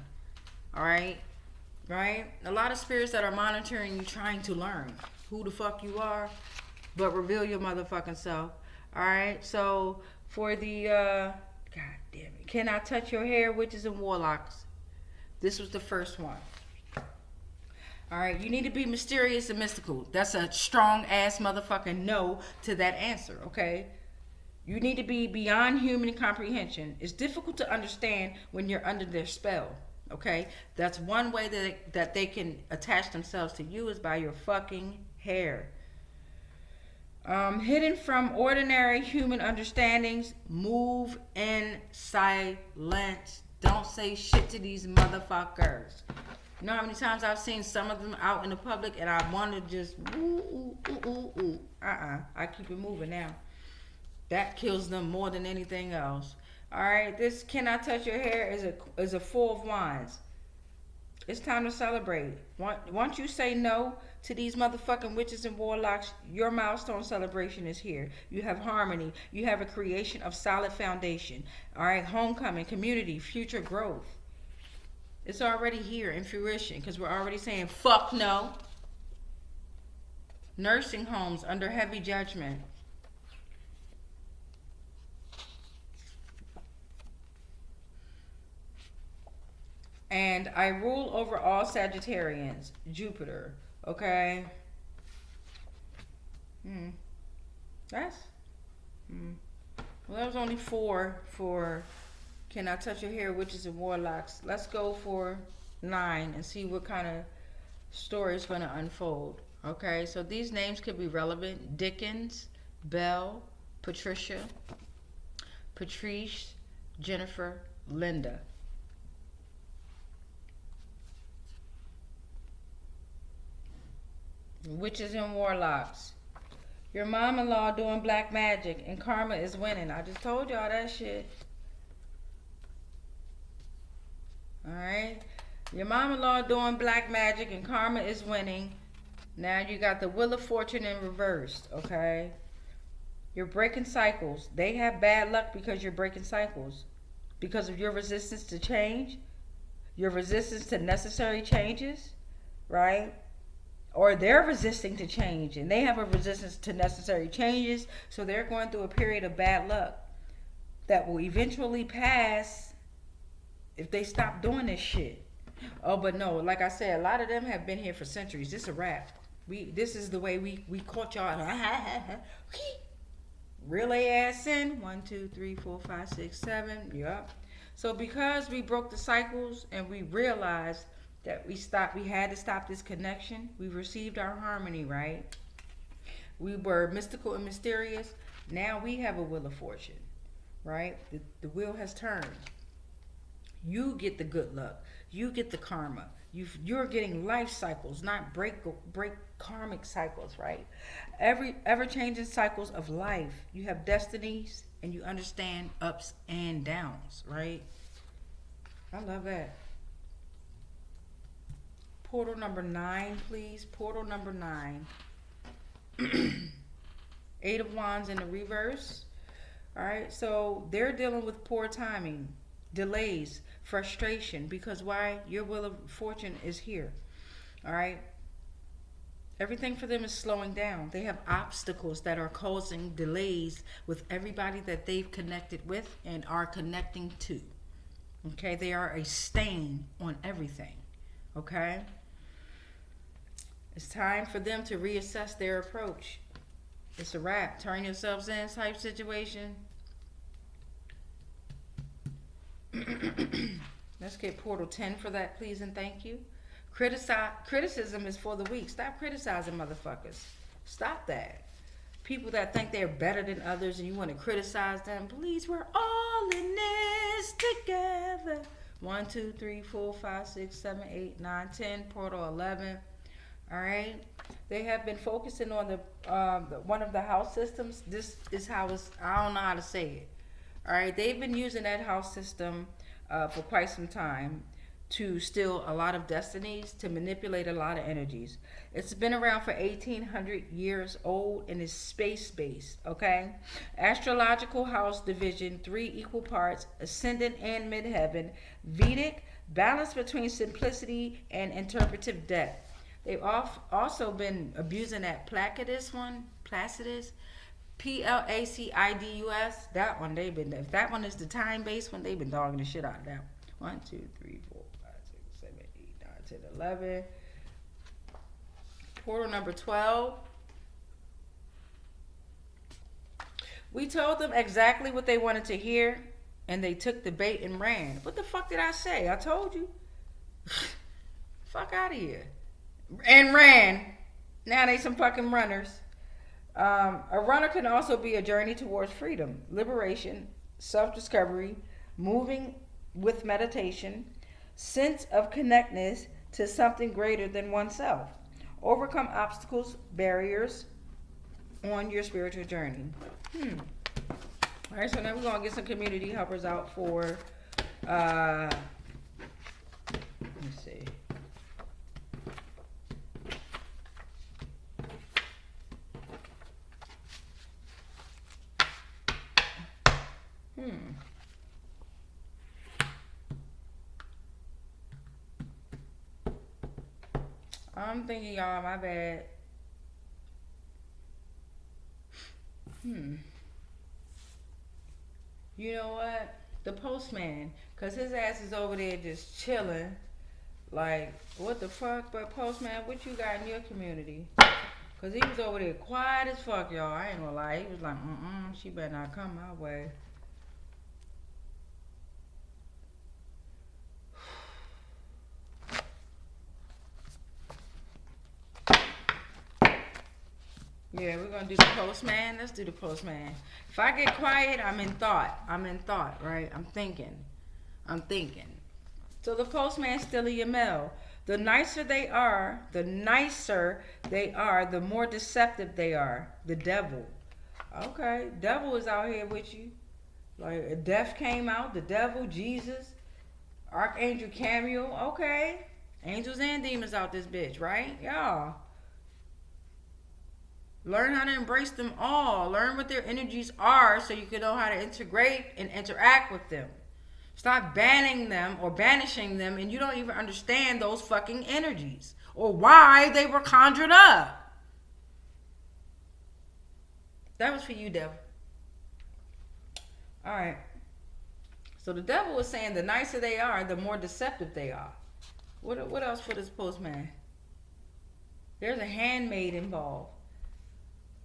[SPEAKER 1] Alright? Right? A lot of spirits that are monitoring you trying to learn who the fuck you are, but reveal your motherfucking self. Alright? So, for the, God damn it. Can I touch your hair, witches and warlocks? This was the first one. Alright, you need to be mysterious and mystical. That's a strong ass motherfucking no to that answer, okay? You need to be beyond human comprehension. It's difficult to understand when you're under their spell, okay? That's one way that they can attach themselves to you is by your fucking hair. Hidden from ordinary human understandings, move in silence. Don't say shit to these motherfuckers. You know how many times I've seen some of them out in the public and I want to just I keep it moving now. That kills them more than anything else. Alright, this Can I Touch Your Hair is a Four of Wands. It's time to celebrate. Once you say no to these motherfucking witches and warlocks, your milestone celebration is here. You have harmony. You have a creation of solid foundation. Alright, homecoming, community, future growth. It's already here in fruition because we're already saying fuck no. Nursing homes under heavy judgment. And I rule over all Sagittarians. Jupiter. Okay. Well, that was only 4 for Can I Touch Your Hair, Witches and Warlocks. Let's go for 9 and see what kind of story is going to unfold. Okay, so these names could be relevant. Dickens, Belle, Patricia, Patrice, Jennifer, Linda. Witches and warlocks. Your mom-in-law doing black magic and karma is winning. I just told y'all that shit. Alright. Your mom-in-law doing black magic and karma is winning. Now you got the Wheel of Fortune in reverse. Okay. You're breaking cycles. They have bad luck because you're breaking cycles. Because of your resistance to change. Your resistance to necessary changes. Right? Or they're resisting to change and they have a resistance to necessary changes, so they're going through a period of bad luck that will eventually pass if they stop doing this shit. Oh, but no, like I said, a lot of them have been here for centuries. This is a wrap. This is the way we caught y'all. Reel a ass in. 1, 2, 3, 4, 5, 6, 7. Yup. So because we broke the cycles and we realized that we had to stop this connection. We received our harmony, right? We were mystical and mysterious. Now we have a wheel of fortune, right? The wheel has turned. You get the good luck. You get the karma. You're getting life cycles, not break karmic cycles, right? Ever changing cycles of life. You have destinies and you understand ups and downs, right? I love that. Portal number 9, please. Portal number 9. 8 of Wands in the reverse. All right, so they're dealing with poor timing, delays, frustration, because why? Your wheel of fortune is here. All right, everything for them is slowing down. They have obstacles that are causing delays with everybody that they've connected with and are connecting to. Okay, they are a stain on everything. Okay, it's time for them to reassess their approach. It's a wrap. Turn yourselves in type situation. Let's get portal 10 for that, please and thank you. Criticism is for the weak. Stop criticizing motherfuckers. Stop that. People that think they're better than others and you want to criticize them, please, we're all in this together. 1, 2, 3, 4, 5, 6, 7, 8, 9, 10, portal 11. All right. They have been focusing on the one of the house systems. This is how it's, I don't know how to say it. All right. They've been using that house system for quite some time to steal a lot of destinies, to manipulate a lot of energies. It's been around for 1,800 years old and is space-based, okay? Astrological house division, 3 equal parts, ascendant and midheaven, Vedic, balance between simplicity and interpretive depth. They've also been abusing that Placidus one, Placidus, Placidus. That one they've been. If that one is the time-based one, they've been dogging the shit out of that. 1, 2, 3, 4, 5, 6, 7, 8, 9, 10, 11. Portal number 12. We told them exactly what they wanted to hear, and they took the bait and ran. What the fuck did I say? I told you. Fuck out of here. And ran. Now they some fucking runners. A runner can also be a journey towards freedom, liberation, self-discovery, moving with meditation, sense of connectedness to something greater than oneself. Overcome obstacles, barriers on your spiritual journey. All right, so now we're going to get some community helpers out for, let me see. I'm thinking, y'all, my bad. You know what? The postman, because his ass is over there just chilling. Like, what the fuck? But postman, what you got in your community? Because he was over there quiet as fuck, y'all. I ain't gonna lie. He was like, she better not come my way. Yeah, we're going to do the postman. Let's do the postman. If I get quiet, I'm in thought. Right? I'm thinking. So the postman's still your mail. The nicer they are, the more deceptive they are. The devil. Okay, devil is out here with you. Like, death came out, the devil, Jesus, Archangel Cameo. Okay, angels and demons out this bitch, right? Y'all. Learn how to embrace them all. Learn what their energies are so you can know how to integrate and interact with them. Stop banning them or banishing them and you don't even understand those fucking energies or why they were conjured up. That was for you, devil. All right. So the devil was saying the nicer they are, the more deceptive they are. What else for this postman? There's a handmaid involved.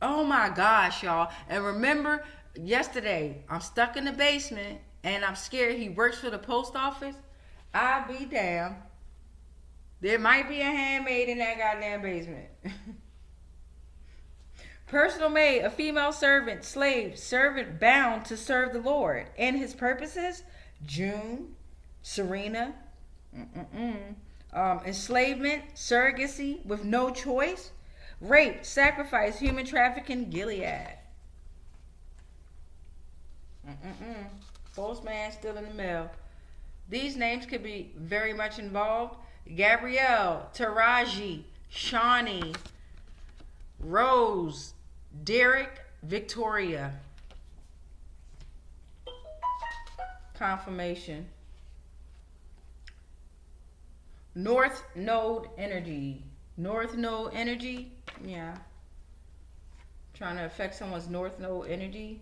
[SPEAKER 1] Oh my gosh, y'all. And remember, yesterday, I'm stuck in the basement and I'm scared he works for the post office. I'll be damned. There might be a handmaid in that goddamn basement. Personal maid, a female servant, slave, servant bound to serve the Lord and his purposes. June, Serena. Enslavement, surrogacy with no choice. Rape, sacrifice, human trafficking, Gilead. Postman still in the mail. These names could be very much involved. Gabrielle, Taraji, Shawnee, Rose, Derek, Victoria. Confirmation. North Node energy. North Node energy. Yeah. Trying to affect someone's North Node energy.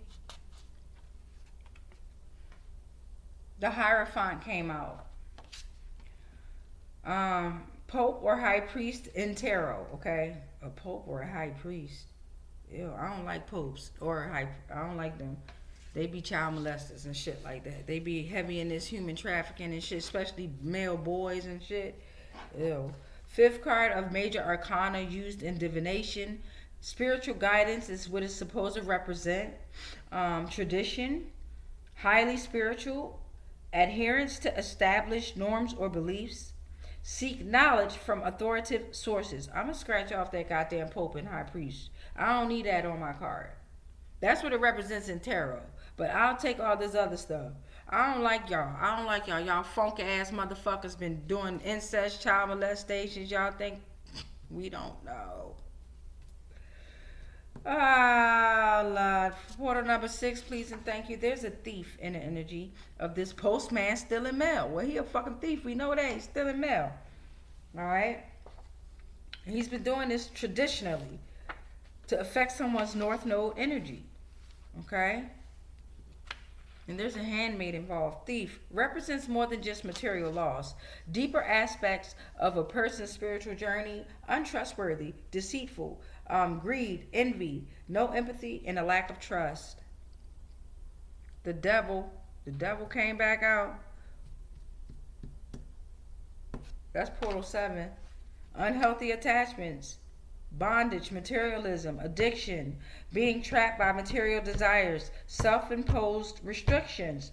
[SPEAKER 1] The Hierophant came out. Pope or High Priest in tarot. Okay. A Pope or a High Priest. Ew, I don't like popes or I don't like them. They be child molesters and shit like that. They be heavy in this human trafficking and shit, especially male boys and shit. Ew. Fifth card of major arcana used in divination. Spiritual guidance is what it's supposed to represent. Tradition. Highly spiritual. Adherence to established norms or beliefs. Seek knowledge from authoritative sources. I'm going to scratch off that goddamn Pope and High Priest. I don't need that on my card. That's what it represents in tarot. But I'll take all this other stuff. I don't like y'all. I don't like y'all. Y'all funky ass motherfuckers been doing incest, child molestations. Y'all think we don't know. Ah, Lord. Portal number 6, please and thank you. There's a thief in the energy of this postman stealing mail. Well, he a fucking thief. We know that. He's stealing mail. All right? And he's been doing this traditionally to affect someone's North Node energy. Okay? And there's a handmaid involved. Thief represents more than just material loss. Deeper aspects of a person's spiritual journey. Untrustworthy, deceitful, greed, envy, no empathy, and a lack of trust. The devil came back out. That's portal 7. Unhealthy attachments. Bondage, materialism, addiction, being trapped by material desires, self-imposed restrictions.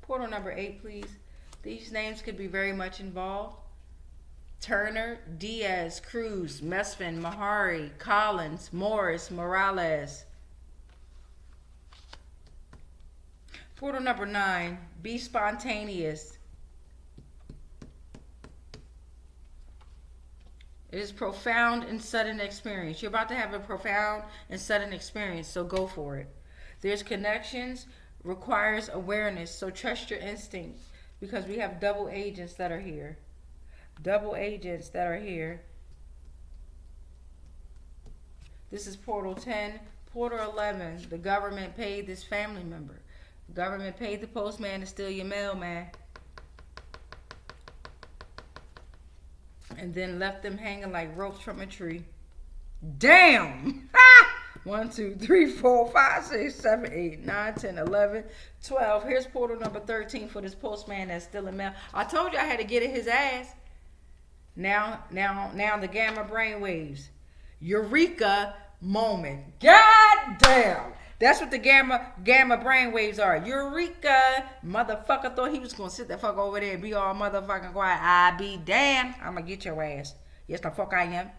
[SPEAKER 1] Portal number 8, please. These names could be very much involved. Turner, Diaz, Cruz, Mesfin, Mahari, Collins, Morris, Morales. Portal number 9. Be spontaneous. It is profound and sudden experience. You're about to have a profound and sudden experience, so go for it. There's connections, requires awareness, so trust your instincts because we have double agents that are here. Double agents that are here. This is portal 10. Portal 11. The government paid this family member. The government paid the postman to steal your mail, man. And then left them hanging like ropes from a tree. Damn! 1, 2, 3, 4, 5, 6, 7, 8, 9, 10, 11, 12. Here's portal number 13 for this postman that's stealing mail. I told you I had to get in his ass. Now the gamma brainwaves. Eureka moment. God damn! That's what the gamma brainwaves are. Eureka! Motherfucker thought he was gonna sit the fuck over there and be all motherfucking quiet. I be damned. I'm gonna get your ass. Yes, the fuck I am.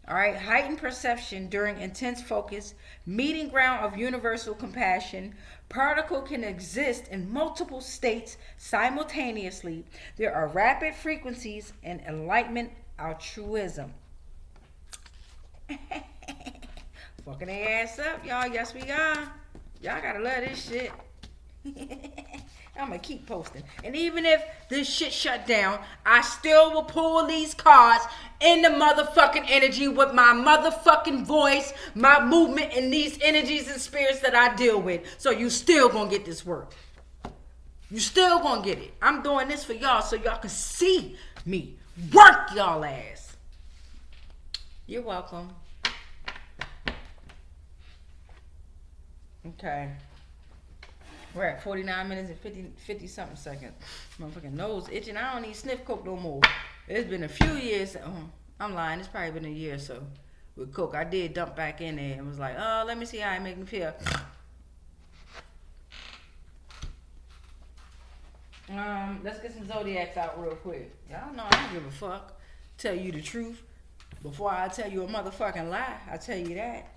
[SPEAKER 1] Alright, heightened perception during intense focus, meeting ground of universal compassion. Particle can exist in multiple states simultaneously. There are rapid frequencies and enlightenment altruism. Fucking their ass up, y'all. Yes, we are. Y'all gotta love this shit. I'm gonna keep posting. And even if this shit shut down, I still will pull these cards in the motherfucking energy with my motherfucking voice, my movement, and these energies and spirits that I deal with. So you still gonna get this work. You still gonna get it. I'm doing this for y'all so y'all can see me work y'all ass. You're welcome. Okay. We're at 49 minutes and 50 something seconds. Motherfucking nose itching. I don't need sniff coke no more. It's been a few years. I'm lying. It's probably been a year or so with coke. I did dump back in there and was like, oh, let me see how it make me feel. Let's get some zodiacs out real quick. Y'all know I don't give a fuck. Tell you the truth before I tell you a motherfucking lie. I tell you that.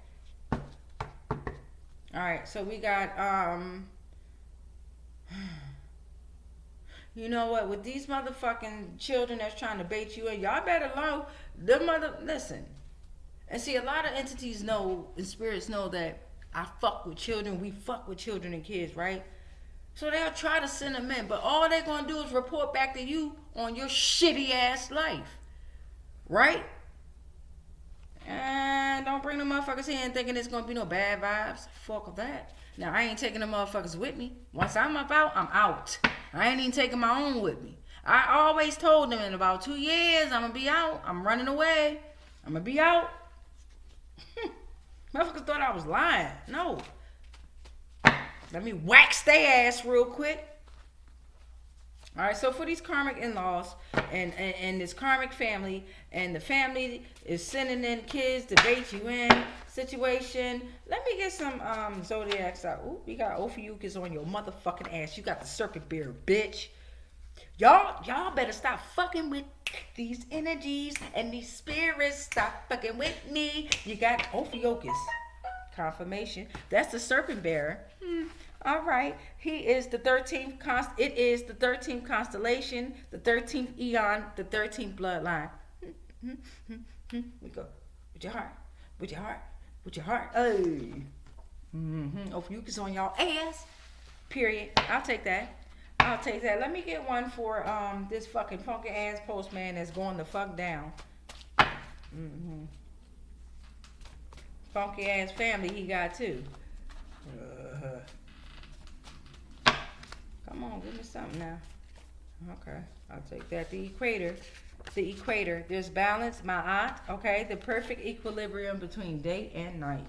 [SPEAKER 1] All right, so we got you know what? With these motherfucking children that's trying to bait you in, y'all better learn. Listen. And see, a lot of entities know, and spirits know that I fuck with children. We fuck with children and kids, right? So they'll try to send them in, but all they're gonna do is report back to you on your shitty ass life, right? And don't bring the motherfuckers here and thinking it's gonna be no bad vibes. Fuck that. Now I ain't taking the motherfuckers with me. Once I'm out, I'm out. I ain't even taking my own with me. I always told them in about 2 years I'm gonna be out. I'm running away. I'm gonna be out. Motherfuckers thought I was lying. No. Let me wax their ass real quick. All right, so for these karmic in-laws and this karmic family, and the family is sending in kids to bait you in situation. Let me get some zodiacs out. Ooh, we got Ophiuchus on your motherfucking ass. You got the serpent beard, bitch. Y'all better stop fucking with these energies and these spirits. Stop fucking with me. You got Ophiuchus. Confirmation. That's the serpent bearer. All right. He is the 13th it is the 13th constellation, the 13th Aeon, the 13th bloodline. We go. With your heart. With your heart. With your heart. Hey. Ophiuchus on y'all ass. Period. I'll take that. I'll take that. Let me get one for this fucking funky ass postman that's going the fuck down. Funky ass family he got too. Come on, give me something now. Okay, I'll take that. The Equator. The Equator. There's balance, my aunt. Okay, the perfect equilibrium between day and night.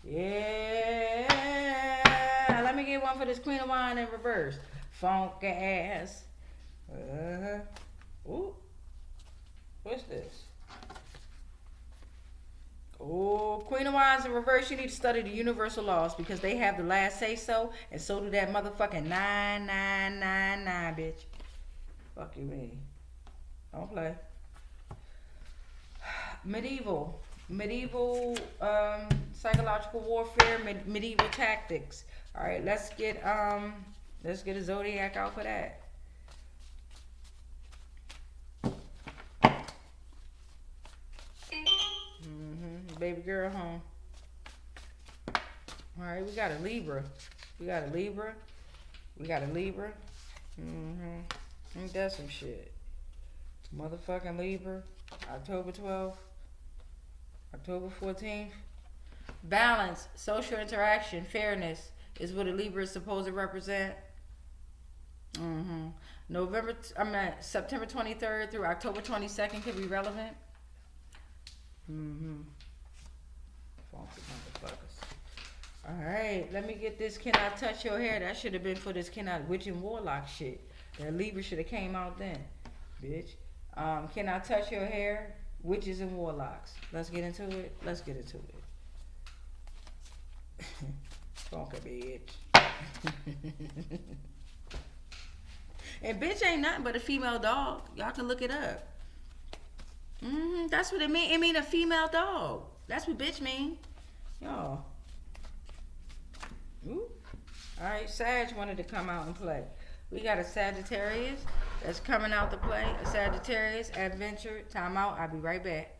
[SPEAKER 1] Yeah. Let me get one for this Queen of Wine in reverse. Funky ass. Ooh. What's this? Oh, Queen of Wands in reverse, you need to study the universal laws because they have the last say so, and so do that motherfucking 9999, bitch. Fuck you, me. Don't play. Medieval psychological warfare, medieval tactics. All right, let's get a zodiac out for that. Baby girl home. All right, we got a Libra. Ain't that some shit? Motherfucking Libra. October 12th. October 14th. Balance, social interaction, fairness is what a Libra is supposed to represent. September 23rd through October 22nd could be relevant. Funky motherfuckers. Alright, let me get this Can I Touch Your Hair. That should have been for this Can I Witch and Warlock shit. That Libra should have came out then, bitch. Can I Touch Your Hair? Witches and Warlocks. Let's get into it. Funky bitch. And bitch ain't nothing but a female dog. Y'all can look it up. That's what it mean. It mean a female dog. That's what bitch mean. Y'all. Ooh. Alright, Sag wanted to come out and play. We got a Sagittarius that's coming out to play. A Sagittarius, adventure, time out. I'll be right back.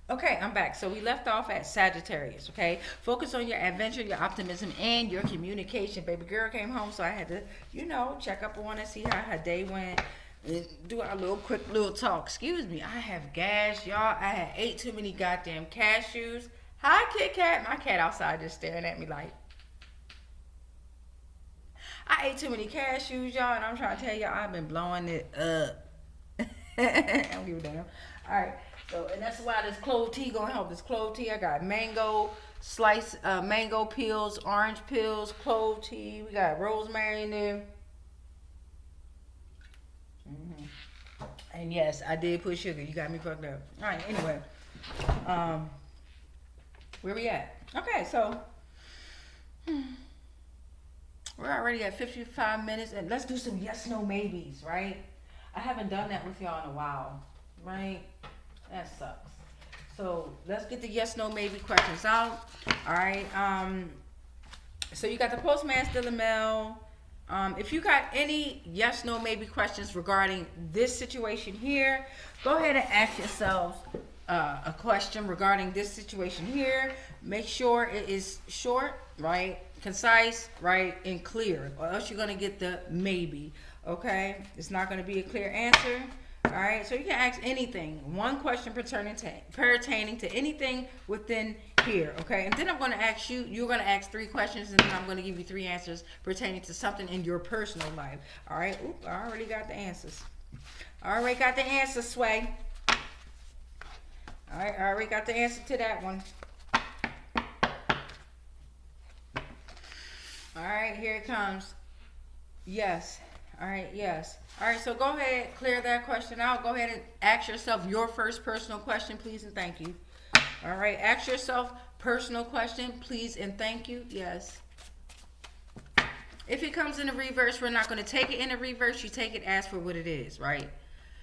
[SPEAKER 1] Okay, I'm back. So we left off at Sagittarius, okay? Focus on your adventure, your optimism, and your communication. Baby girl came home, so I had to, check up on her, see how her day went. Do our quick little talk. Excuse me, I have gas, y'all. I had ate too many goddamn cashews. Hi, Kit Kat. My cat outside just staring at me like. I I ate too many cashews, y'all, and I'm trying to tell y'all I've been blowing it up. I don't give a damn. All right, so and that's why this clove tea gonna help. This clove tea, I got mango slice, mango peels, orange peels, clove tea. We got rosemary in there. And yes, I did put sugar. You got me fucked up. All right, anyway, where we at? Okay, so we're already at 55 minutes, and let's do some yes, no, maybes, right? I haven't done that with y'all in a while, right? That sucks. So let's get the yes, no, maybe questions out. All right. So you got the postman still in mail. If you got any yes, no, maybe questions regarding this situation here, go ahead and ask yourselves a question regarding this situation here. Make sure it is short, right? Concise, right? And clear, or else you're going to get the maybe. Okay, it's not going to be a clear answer. All right, so you can ask anything. One question pertaining to anything within here. Okay, and then I'm going to ask you. You're going to ask 3 questions, and then I'm going to give you 3 answers pertaining to something in your personal life. All right. Oop, I already got the answers. I already got the answer, Sway. All right, I already got the answer to that one. All right, here it comes. Yes. All right, yes. All right, so go ahead, clear that question out. Go ahead and ask yourself your first personal question, please and thank you. All right, ask yourself personal question, please and thank you. Yes. If it comes in a reverse, we're not going to take it in a reverse. You take it as for what it is, right?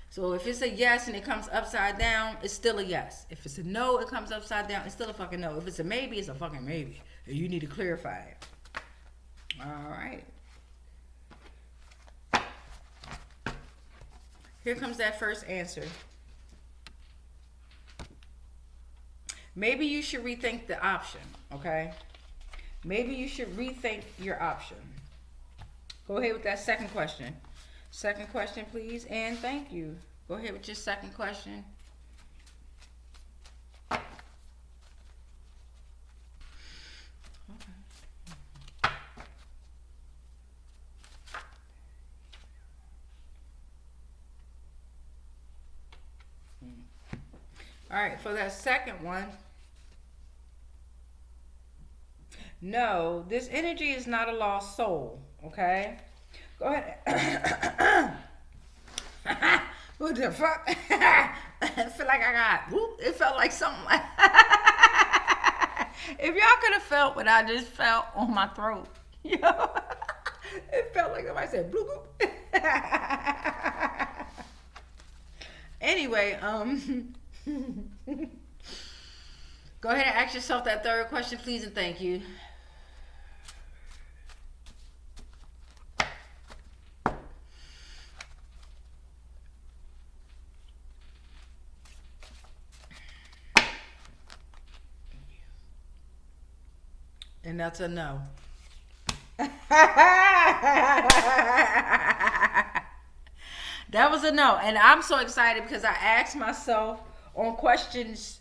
[SPEAKER 1] So if it's a yes and it comes upside down, it's still a yes. If it's a no, it comes upside down, it's still a fucking no. If it's a maybe, it's a fucking maybe. And you need to clarify it. All right. Here comes that first answer. Maybe you should rethink the option, okay? Maybe you should rethink your option. Go ahead with that second question. Second question, please, and thank you. Go ahead with your second question. All right, for that second one, no, this energy is not a lost soul, okay? Go ahead. What the fuck? I feel like I got, whoop, it felt like something like, if y'all could have felt what I just felt on my throat, you know, it felt like somebody said, bloop, bloop. Anyway, go ahead and ask yourself that third question, please and thank you. And that's a no. That was a no. And I'm so excited because I asked myself on questions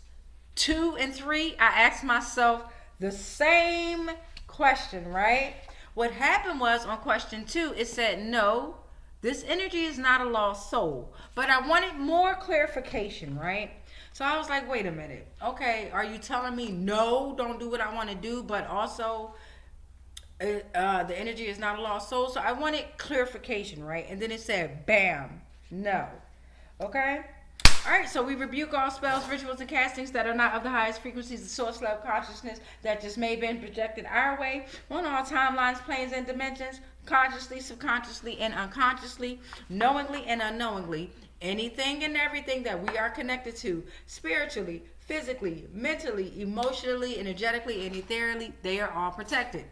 [SPEAKER 1] 2 and 3, I asked myself the same question, right? What happened was on question 2, it said, no, this energy is not a lost soul. But I wanted more clarification, right? So I was like, wait a minute. Okay, are you telling me no, don't do what I want to do, but also the energy is not a lost soul? So I wanted clarification, right? And then it said, bam, no. Okay? All right, so we rebuke all spells, rituals, and castings that are not of the highest frequencies of source level consciousness that just may have been projected our way on all timelines, planes, and dimensions, consciously, subconsciously, and unconsciously, knowingly and unknowingly. Anything and everything that we are connected to, spiritually, physically, mentally, emotionally, energetically, and ethereally, they are all protected.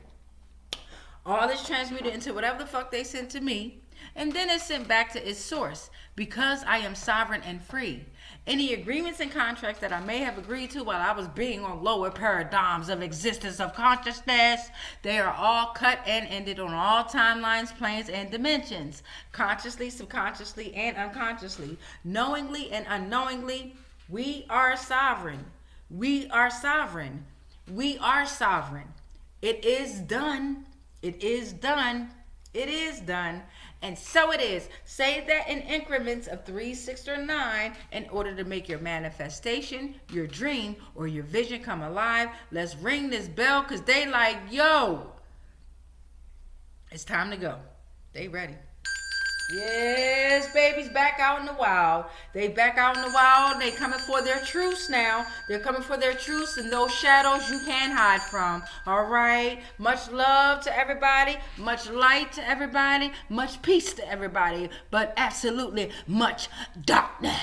[SPEAKER 1] All is transmuted into whatever the fuck they sent to me, and then it's sent back to its source, because I am sovereign and free. Any agreements and contracts that I may have agreed to while I was being on lower paradigms of existence of consciousness, they are all cut and ended on all timelines, planes, and dimensions, consciously, subconsciously, and unconsciously, knowingly and unknowingly. We are sovereign. We are sovereign. We are sovereign. It is done. It is done. It is done, and so it is. Say that in increments of 3, 6, or 9 in order to make your manifestation, your dream, or your vision come alive. Let's ring this bell because they like, yo, it's time to go. They ready. Yes, baby's back out in the wild. They back out in the wild. They coming for their truths now. They're coming for their truths and those shadows you can't hide from. All right. Much love to everybody. Much light to everybody. Much peace to everybody. But absolutely much darkness.